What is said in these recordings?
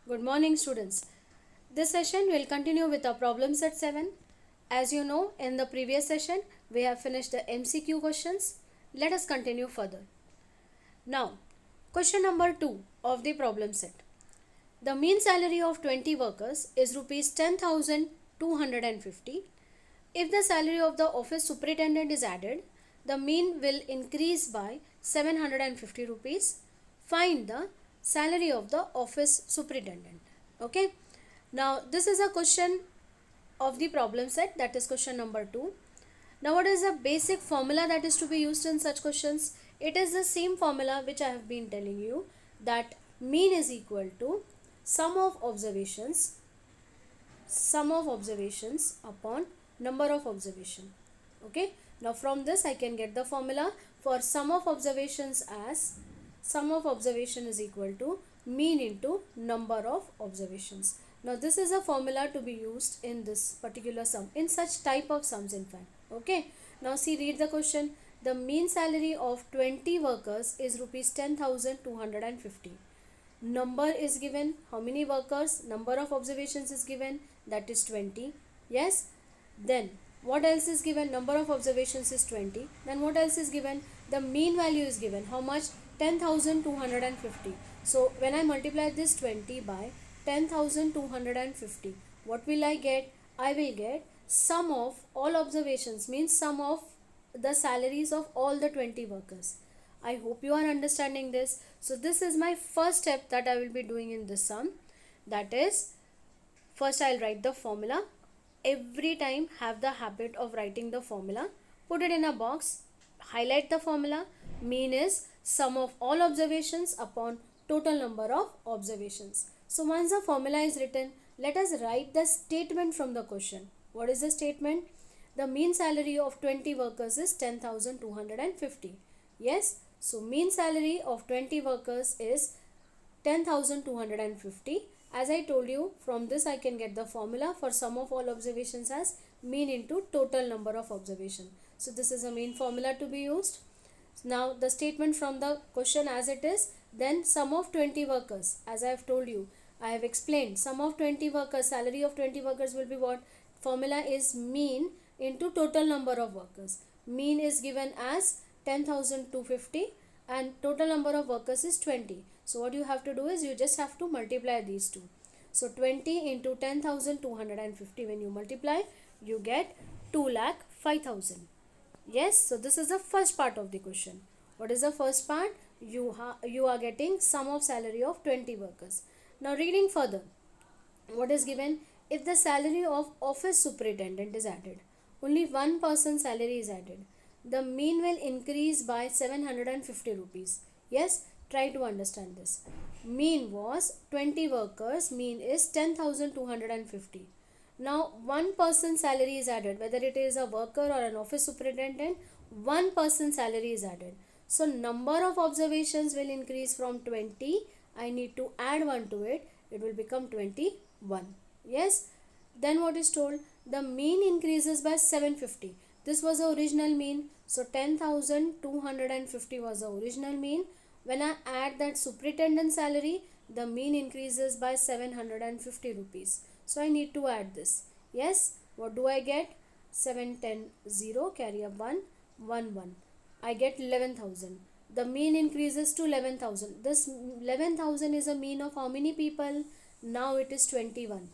Good morning, students. This session will continue with our problem set 7. As you know, in the previous session, we have finished the MCQ questions. Let us continue further. Now, question number 2 of the problem set. The mean salary of 20 workers is rupees 10,250. If the salary of the office superintendent is added, the mean will increase by 750 rupees. Find the salary of the office superintendent. Okay. Now this is a question of the problem set, that is question number 2. Now what is the basic formula that is to be used in such questions? It is the same formula which I have been telling you, that mean is equal to sum of observations upon number of observation. Okay. Now from this I can get the formula for sum of observations as sum of observation is equal to mean into number of observations. Now this is a formula to be used in this particular sum, in such type of sums in fact. Okay. Now see, read the question. The mean salary of 20 workers is rupees 10,250. Number is given, how many workers, number of observations is given, that is 20. Yes. Then what else is given? Number of observations is 20. Then what else is given? The mean value is given. How much? 10,250. So when I multiply this 20 by 10,250, what will I get? I will get sum of all observations, means sum of the salaries of all the 20 workers. I hope you are understanding this. So this is my first step that I will be doing in this sum. That is, first I'll write the formula. Every time have the habit of writing the formula. Put it in a box. Highlight the formula. Mean is sum of all observations upon total number of observations. So once the formula is written, let us write the statement from the question. What is the statement? The mean salary of 20 workers is 10,250. Yes. So mean salary of 20 workers is 10,250. As I told you, from this I can get the formula for sum of all observations as mean into total number of observation. So this is a main formula to be used. Now the statement from the question as it is, then sum of 20 workers, as I have told you, I have explained, sum of 20 workers, salary of 20 workers will be what? Formula is mean into total number of workers. Mean is given as 10,250 and total number of workers is 20. So what you have to do is you just have to multiply these two. So 20 into 10,250, when you multiply, you get 2,05,000. Yes, so this is the first part of the question. What is the first part? You are getting sum of salary of 20 workers. Now reading further, what is given? If the salary of office superintendent is added, only one person's salary is added, the mean will increase by 750 rupees. Yes, try to understand this. Mean was 20 workers, mean is 10,250. Now one person's salary is added, whether it is a worker or an office superintendent, one person's salary is added. So number of observations will increase from 20. I need to add 1 to it. It will become 21. Yes. Then what is told? The mean increases by 750. This was the original mean. So 10,250 was the original mean. When I add that superintendent salary, the mean increases by 750 rupees. So I need to add this. Yes. What do I get? 7, 10, 0. Carry up 1, 1, 1. I get 11,000. The mean increases to 11,000. This 11,000 is a mean of how many people? Now it is 21.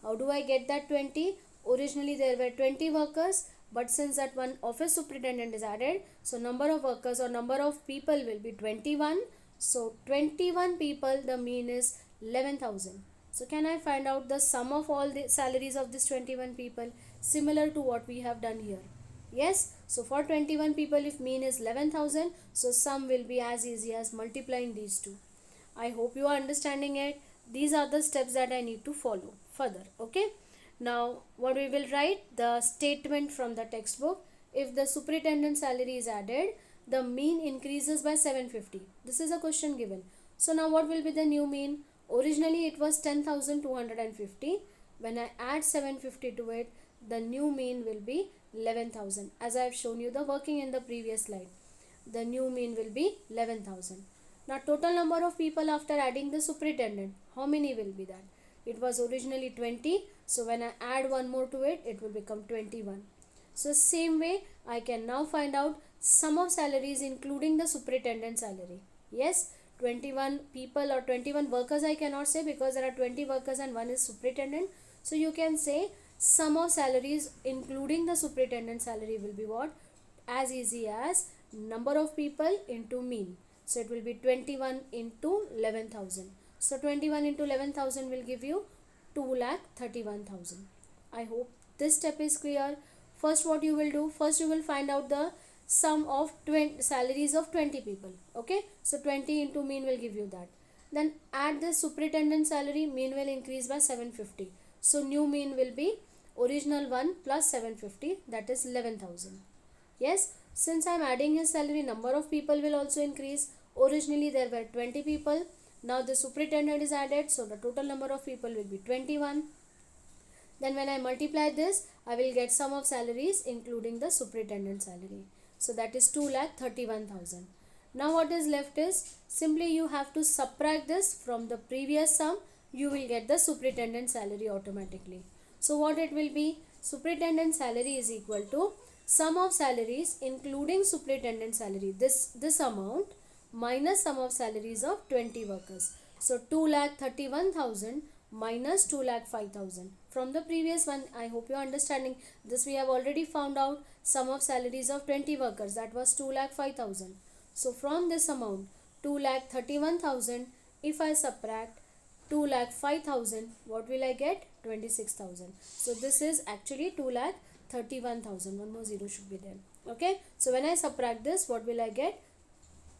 How do I get that 20? Originally there were 20 workers, but since that one office superintendent is added, so number of workers or number of people will be 21. So 21 people, the mean is 11,000. So can I find out the sum of all the salaries of this 21 people, similar to what we have done here? Yes. So for 21 people, if mean is 11,000, so sum will be as easy as multiplying these two. I hope you are understanding it. These are the steps that I need to follow further. Okay. Now what we will write? The statement from the textbook. If the superintendent salary is added, the mean increases by 750. This is a question given. So now what will be the new mean? Originally it was 10,250. When I add 750 to it, the new mean will be 11,000. As I have shown you the working in the previous slide, the new mean will be 11,000. Now total number of people after adding the superintendent, how many will be that? It was originally 20, so when I add one more to it, it will become 21. So same way I can now find out sum of salaries including the superintendent salary. Yes, 21 people or 21 workers I cannot say, because there are 20 workers and one is superintendent. So you can say sum of salaries including the superintendent salary will be what? As easy as number of people into mean. So it will be 21 into 11,000. So 21 into 11,000 will give you 2,31,000. I hope this step is clear. First what you will do, first you will find out the sum of salaries of 20 people. Okay, so 20 into mean will give you that. Then add the superintendent salary, mean will increase by 750. So new mean will be original one plus 750, that is 11,000. Yes, since I am adding his salary, number of people will also increase. Originally there were 20 people, now the superintendent is added, so the total number of people will be 21. Then when I multiply this, I will get sum of salaries including the superintendent salary. So that is 2,31,000. Now what is left is, simply you have to subtract this from the previous sum. You will get the superintendent salary automatically. So what it will be? Superintendent salary is equal to sum of salaries including superintendent salary. This amount minus sum of salaries of 20 workers. So 2,31,000 minus 2,05,000. From the previous one, I hope you are understanding. This we have already found out sum of salaries of 20 workers, that was 2,05,000. So from this amount 2,31,000, if I subtract 2,05,000, what will I get? 26,000. So this is actually 2,31,000. One more zero should be there. Okay, so when I subtract this, what will I get?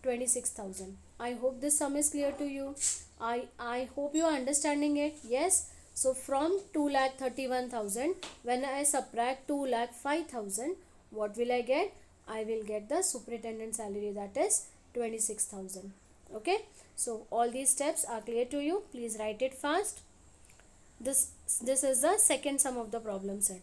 26,000. I hope this sum is clear to you. I hope you are understanding it. Yes. So from 2,31,000, when I subtract 2,05,000, what will I get? I will get the superintendent salary, that is 26,000. Okay. So all these steps are clear to you. Please write it fast. This is the second sum of the problem set.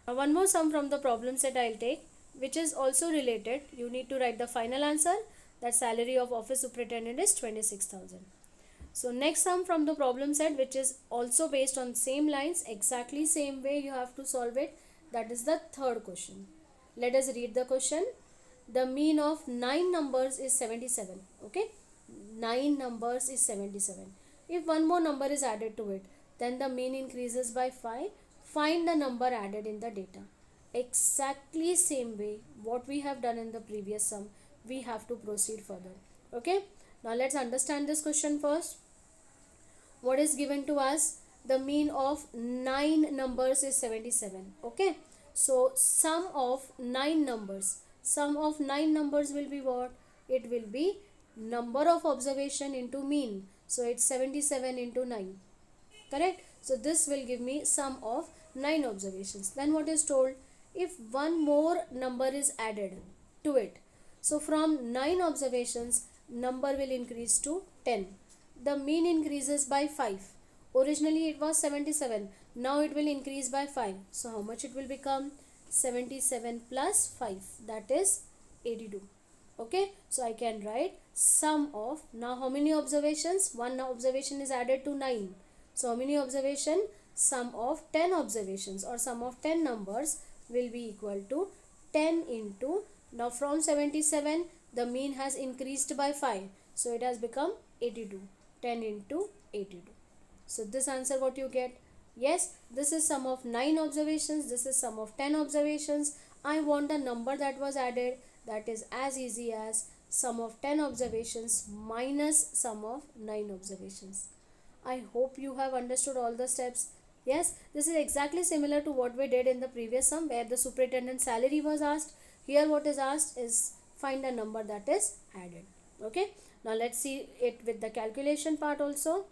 Now one more sum from the problem set I'll take, which is also related. You need to write the final answer. That salary of office superintendent is 26,000. So next sum from the problem set, which is also based on same lines, exactly same way you have to solve it. That is the third question. Let us read the question. The mean of 9 numbers is 77. Okay, 9 numbers is 77. If one more number is added to it, then the mean increases by 5. Find the number added in the data. Exactly same way what we have done in the previous sum, we have to proceed further. Okay, now let's understand this question first. What is given to us? The mean of 9 numbers is 77. Okay, so sum of 9 numbers, sum of 9 numbers will be what? It will be number of observation into mean. So it's 77 into 9. Correct? So this will give me sum of 9 observations. Then what is told? If one more number is added to it, so from 9 observations, number will increase to 10. The mean increases by 5. Originally it was 77. Now it will increase by 5. So how much it will become? 77 plus 5. That is 82. Okay. So I can write sum of, now how many observations? One observation is added to 9. So how many observation? Sum of 10 observations or sum of 10 numbers will be equal to 10 into, now from 77 the mean has increased by 5. So it has become 82. 10 into 82. So this answer what you get? Yes, this is sum of 9 observations. This is sum of 10 observations. I want the number that was added. That is as easy as sum of 10 observations minus sum of 9 observations. I hope you have understood all the steps. Yes, this is exactly similar to what we did in the previous sum where the superintendent salary was asked. Here what is asked is find a number that is added. Okay, now let's see it with the calculation part also.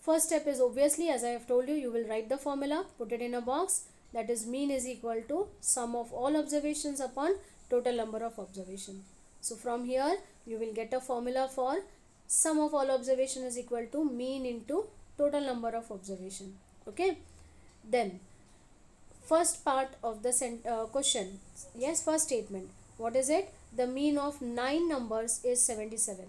First step is obviously, as I have told you, you will write the formula, put it in a box. That is mean is equal to sum of all observations upon total number of observation. So from here you will get a formula for sum of all observation is equal to mean into total number of observation. Okay, then first part of the question. Yes, first statement. What is it? The mean of 9 numbers is 77.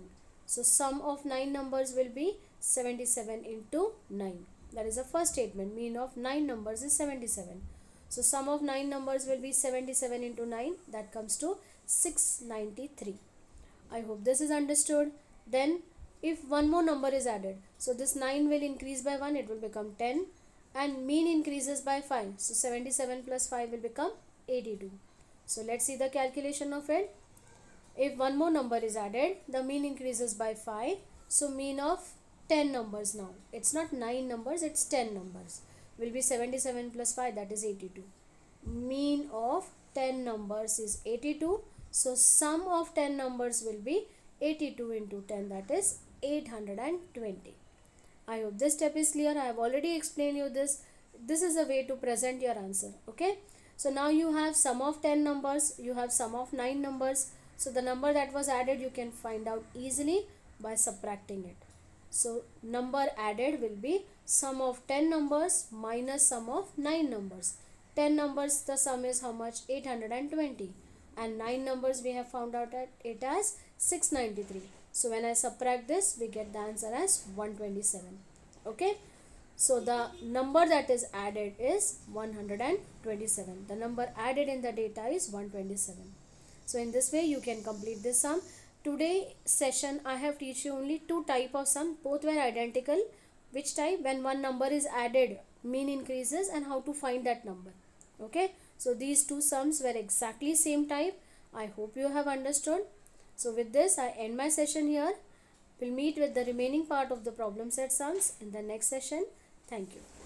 So sum of 9 numbers will be 77 into 9. That is the first statement. Mean of 9 numbers is 77. So sum of 9 numbers will be 77 into 9. That comes to 693. I hope this is understood. Then if one more number is added, so this 9 will increase by 1, it will become 10, and mean increases by 5. So 77 plus 5 will become 82. So let's see the calculation of it. If one more number is added, the mean increases by 5. So mean of 10 numbers now. It's not 9 numbers, it's 10 numbers. Will be 77 plus 5, that is 82. Mean of 10 numbers is 82. So sum of 10 numbers will be 82 into 10, that is 820. I hope this step is clear. I have already explained you this. This is a way to present your answer. Okay. So now you have sum of 10 numbers. You have sum of 9 numbers. So the number that was added you can find out easily by subtracting it. So number added will be sum of 10 numbers minus sum of 9 numbers. 10 numbers, the sum is how much? 820. And 9 numbers we have found out it as 693. So when I subtract this, we get the answer as 127. Okay. So the number that is added is 127. The number added in the data is 127. So in this way you can complete this sum. Today session I have teach you only two type of sum. Both were identical. Which type? When one number is added, mean increases, and how to find that number. Okay. So these two sums were exactly same type. I hope you have understood. So with this I end my session here. We'll meet with the remaining part of the problem set sums in the next session. Thank you.